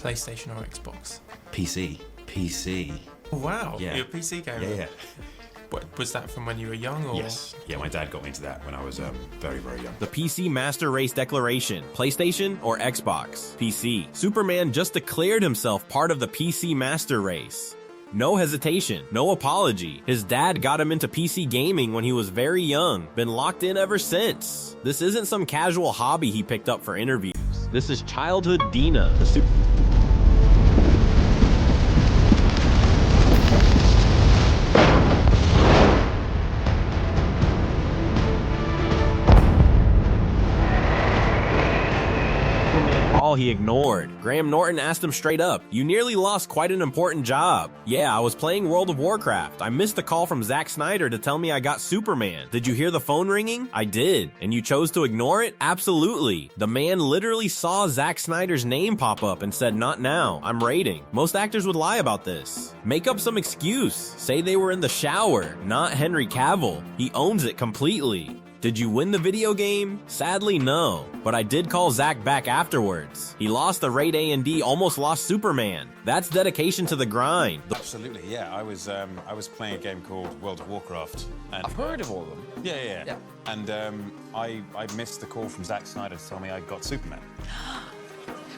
PlayStation or Xbox? PC. PC. Oh, wow, Yeah. you're a PC gamer. Yeah. What, was that from when you were young? Or? Yes. Yeah, my dad got me into that when I was very, very young. The PC Master Race Declaration, PlayStation or Xbox? PC. Superman just declared himself part of the PC Master Race. No hesitation, no apology. His dad got him into PC gaming when he was very young. Been locked in ever since. This isn't some casual hobby he picked up for interviews. This is childhood Dina, the super... All he ignored. Graham Norton asked him straight up, "You nearly lost quite an important job." "Yeah, I was playing World of Warcraft. I missed the call from Zack Snyder to tell me I got Superman." "Did you hear the phone ringing?" "I did." "And you chose to ignore it?" "Absolutely." The man literally saw Zack Snyder's name pop up and said, "Not now, I'm raiding." Most actors would lie about this. Make up some excuse. Say they were in the shower. Not Henry Cavill. He owns it completely. Did you win the video game? Sadly, no. But I did call Zack back afterwards. He lost the raid A&D, almost lost Superman. That's dedication to the grind. Absolutely, yeah. I was playing a game called World of Warcraft. And I've heard of all of them. Yeah. And I missed the call from Zack Snyder to tell me I got Superman.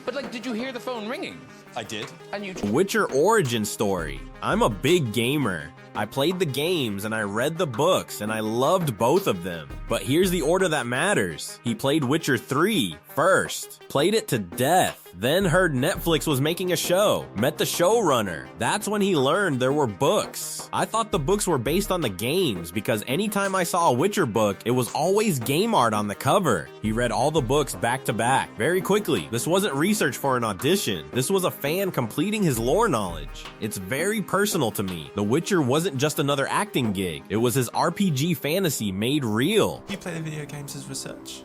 But, like, did you hear the phone ringing? I did. And you... Witcher origin story. I'm a big gamer. I played the games and I read the books and I loved both of them. But here's the order that matters. He played Witcher 3 first, played it to death, then heard Netflix was making a show, met the showrunner. That's when he learned there were books. I thought the books were based on the games because anytime I saw a Witcher book, it was always game art on the cover. He read all the books back to back very quickly. This wasn't research for an audition. This was a fan completing his lore knowledge. It's very personal to me. The Witcher wasn't just another acting gig. It was his RPG fantasy made real. You play the video games as research?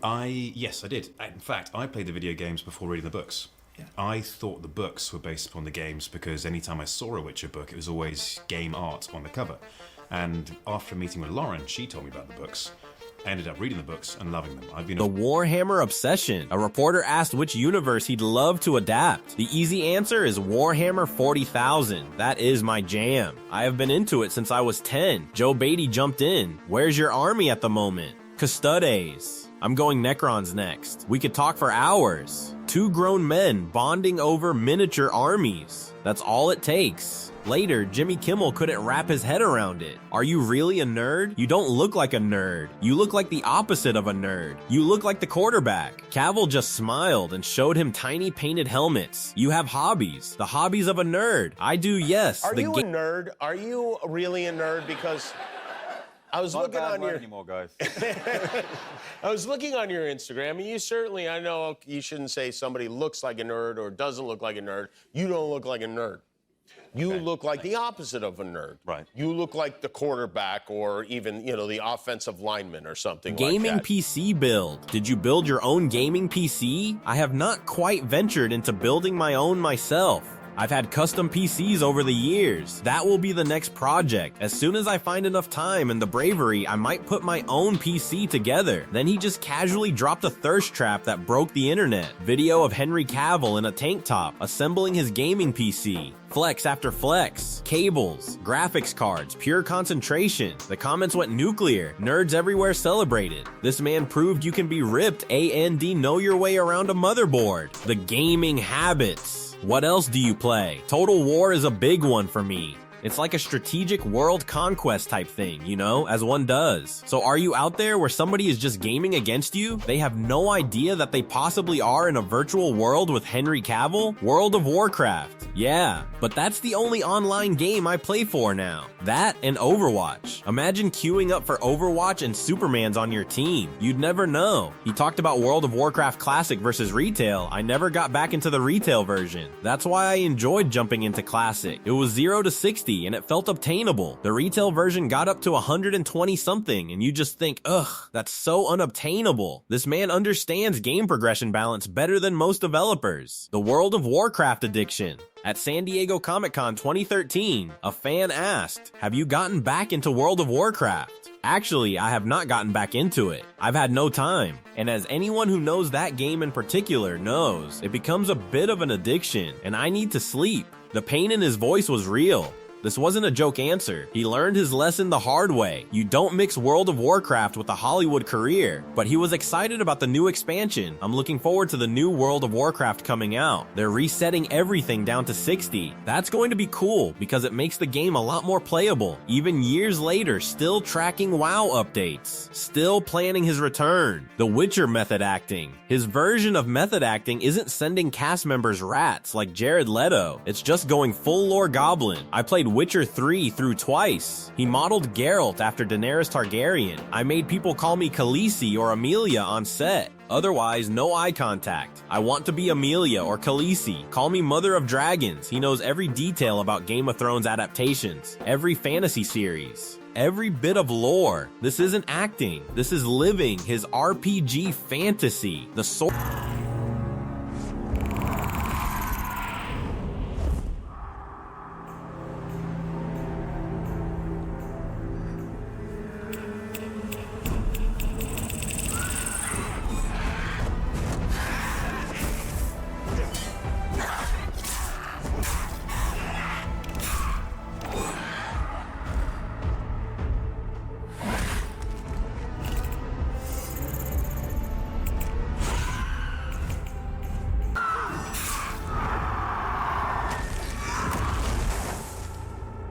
Yes, I did. In fact, I played the video games before reading the books. Yeah. I thought the books were based upon the games because anytime I saw a Witcher book, it was always game art on the cover. And after meeting with Lauren, she told me about the books. I ended up reading the books and loving them. I've been The Warhammer obsession. A reporter asked which universe he'd love to adapt. The easy answer is Warhammer 40,000. That is my jam. I have been into it since I was 10. Joe Beatty jumped in. Where's your army at the moment? Custodes. I'm going Necrons next. We could talk for hours. Two grown men bonding over miniature armies. That's all it takes. Later, Jimmy Kimmel couldn't wrap his head around it. Are you really a nerd? You don't look like a nerd. You look like the opposite of a nerd. You look like the quarterback. Cavill just smiled and showed him tiny painted helmets. You have hobbies. The hobbies of a nerd. I do, yes. Are you a nerd? Are you really a nerd? Because I was looking on your... anymore, guys. I was looking on your Instagram, and you certainly, I know you shouldn't say somebody looks like a nerd or doesn't look like a nerd. You don't look like a nerd. You look like the opposite of a nerd. Right. You look like the quarterback or even, the offensive lineman or something like that. Gaming PC build. Did you build your own gaming PC? I have not quite ventured into building my own myself. I've had custom PCs over the years. That will be the next project. As soon as I find enough time and the bravery, I might put my own PC together. Then he just casually dropped a thirst trap that broke the internet. Video of Henry Cavill in a tank top, assembling his gaming PC. Flex after flex. Cables, graphics cards, pure concentration. The comments went nuclear. Nerds everywhere celebrated. This man proved you can be ripped and know your way around a motherboard. The gaming habits. What else do you play? Total War is a big one for me. It's like a strategic world conquest type thing, as one does. So are you out there where somebody is just gaming against you? They have no idea that they possibly are in a virtual world with Henry Cavill? World of Warcraft. Yeah, but that's the only online game I play for now. That and Overwatch. Imagine queuing up for Overwatch and Superman's on your team. You'd never know. He talked about World of Warcraft Classic versus Retail. I never got back into the retail version. That's why I enjoyed jumping into Classic. It was 0 to 60 and it felt obtainable. The retail version got up to 120 something and you just think, ugh, that's so unobtainable. This man understands game progression balance better than most developers. The World of Warcraft addiction. At San Diego Comic-Con 2013, a fan asked, "Have you gotten back into World of Warcraft?" Actually, I have not gotten back into it. I've had no time. And as anyone who knows that game in particular knows, it becomes a bit of an addiction, and I need to sleep. The pain in his voice was real. This wasn't a joke answer. He learned his lesson the hard way. You don't mix World of Warcraft with a Hollywood career. But he was excited about the new expansion. I'm looking forward to the new World of Warcraft coming out. They're resetting everything down to 60. That's going to be cool because it makes the game a lot more playable. Even years later, still tracking WoW updates. Still planning his return. The Witcher method acting. His version of method acting isn't sending cast members rats like Jared Leto. It's just going full lore goblin. I played Witcher 3 through twice. He modeled Geralt after Daenerys Targaryen. I made people call me Khaleesi or Amelia on set. Otherwise, no eye contact. I want to be Amelia or Khaleesi. Call me Mother of Dragons. He knows every detail about Game of Thrones adaptations, every fantasy series, every bit of lore. This isn't acting. This is living his RPG fantasy. The sword.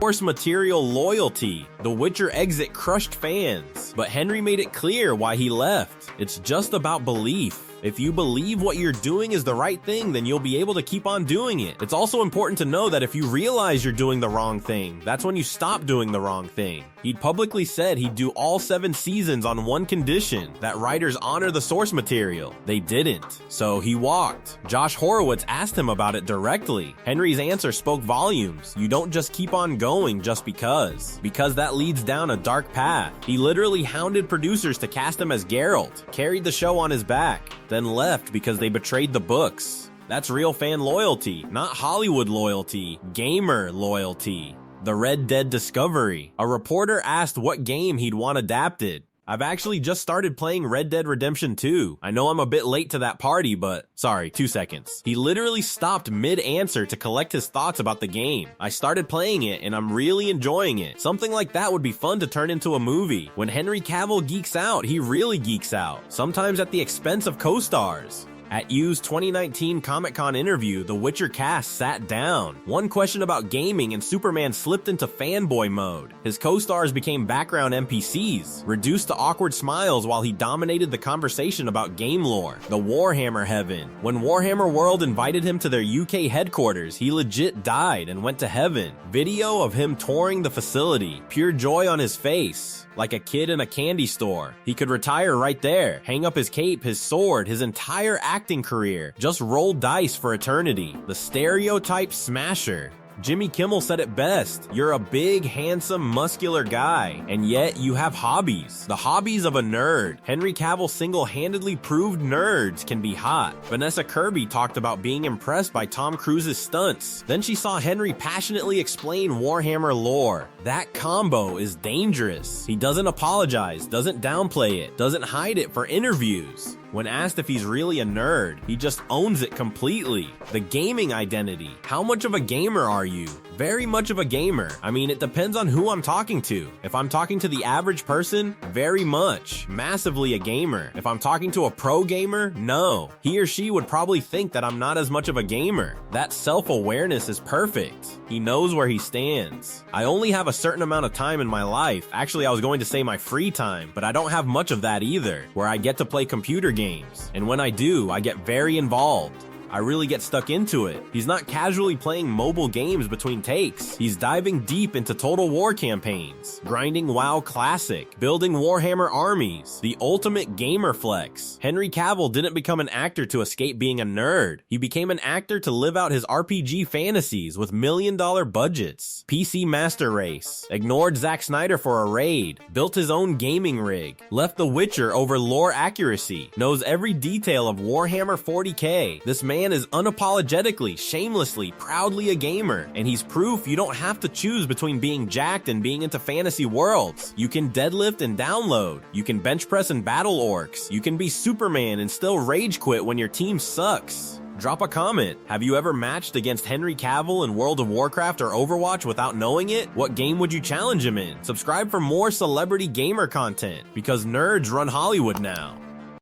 Source material loyalty. The Witcher exit crushed fans, but Henry made it clear why he left. It's just about belief. If you believe what you're doing is the right thing, then you'll be able to keep on doing it. It's also important to know that if you realize you're doing the wrong thing, that's when you stop doing the wrong thing. He'd publicly said he'd do all 7 seasons on one condition, that writers honor the source material. They didn't, so he walked. Josh Horowitz asked him about it directly. Henry's answer spoke volumes. You don't just keep on going just because that leads down a dark path. He literally hounded producers to cast him as Geralt, carried the show on his back, then left because they betrayed the books. That's real fan loyalty, not Hollywood loyalty, gamer loyalty. The Red Dead Discovery. A reporter asked what game he'd want adapted. I've actually just started playing Red Dead Redemption 2. I know I'm a bit late to that party, but sorry, 2 seconds. He literally stopped mid-answer to collect his thoughts about the game. I started playing it and I'm really enjoying it. Something like that would be fun to turn into a movie. When Henry Cavill geeks out, he really geeks out. Sometimes at the expense of co-stars. At Yu's 2019 Comic-Con interview, the Witcher cast sat down. One question about gaming and Superman slipped into fanboy mode. His co-stars became background NPCs, reduced to awkward smiles while he dominated the conversation about game lore. The Warhammer heaven. When Warhammer World invited him to their UK headquarters, he legit died and went to heaven. Video of him touring the facility. Pure joy on his face. Like a kid in a candy store. He could retire right there, hang up his cape, his sword, his entire acting career. Just roll dice for eternity. The stereotype smasher. Jimmy Kimmel said it best. You're a big, handsome, muscular guy, and yet you have hobbies. The hobbies of a nerd. Henry Cavill single-handedly proved nerds can be hot. Vanessa Kirby talked about being impressed by Tom Cruise's stunts. Then she saw Henry passionately explain Warhammer lore. That combo is dangerous. He doesn't apologize, doesn't downplay it, doesn't hide it for interviews. When asked if he's really a nerd, he just owns it completely. The gaming identity. How much of a gamer are you? Very much of a gamer. I mean, it depends on who I'm talking to. If I'm talking to the average person, very much. Massively a gamer. If I'm talking to a pro gamer, no. He or she would probably think that I'm not as much of a gamer. That self-awareness is perfect. He knows where he stands. I only have a certain amount of time in my life. Actually, I was going to say my free time, but I don't have much of that either, where I get to play computer games. And when I do, I get very involved. I really get stuck into it. He's not casually playing mobile games between takes. He's diving deep into Total War campaigns, grinding WoW Classic, building Warhammer armies, the ultimate gamer flex. Henry Cavill didn't become an actor to escape being a nerd. He became an actor to live out his RPG fantasies with million-dollar budgets. PC Master Race, ignored Zack Snyder for a raid, built his own gaming rig, left The Witcher over lore accuracy, knows every detail of Warhammer 40k. This man man is unapologetically, shamelessly, proudly a gamer, and he's proof you don't have to choose between being jacked and being into fantasy worlds. You can deadlift and download. You can bench press and battle orcs. You can be Superman and still rage quit when your team sucks. Drop a comment. Have you ever matched against Henry Cavill in World of Warcraft or Overwatch without knowing it? What game would you challenge him in? Subscribe for more celebrity gamer content, because nerds run Hollywood now.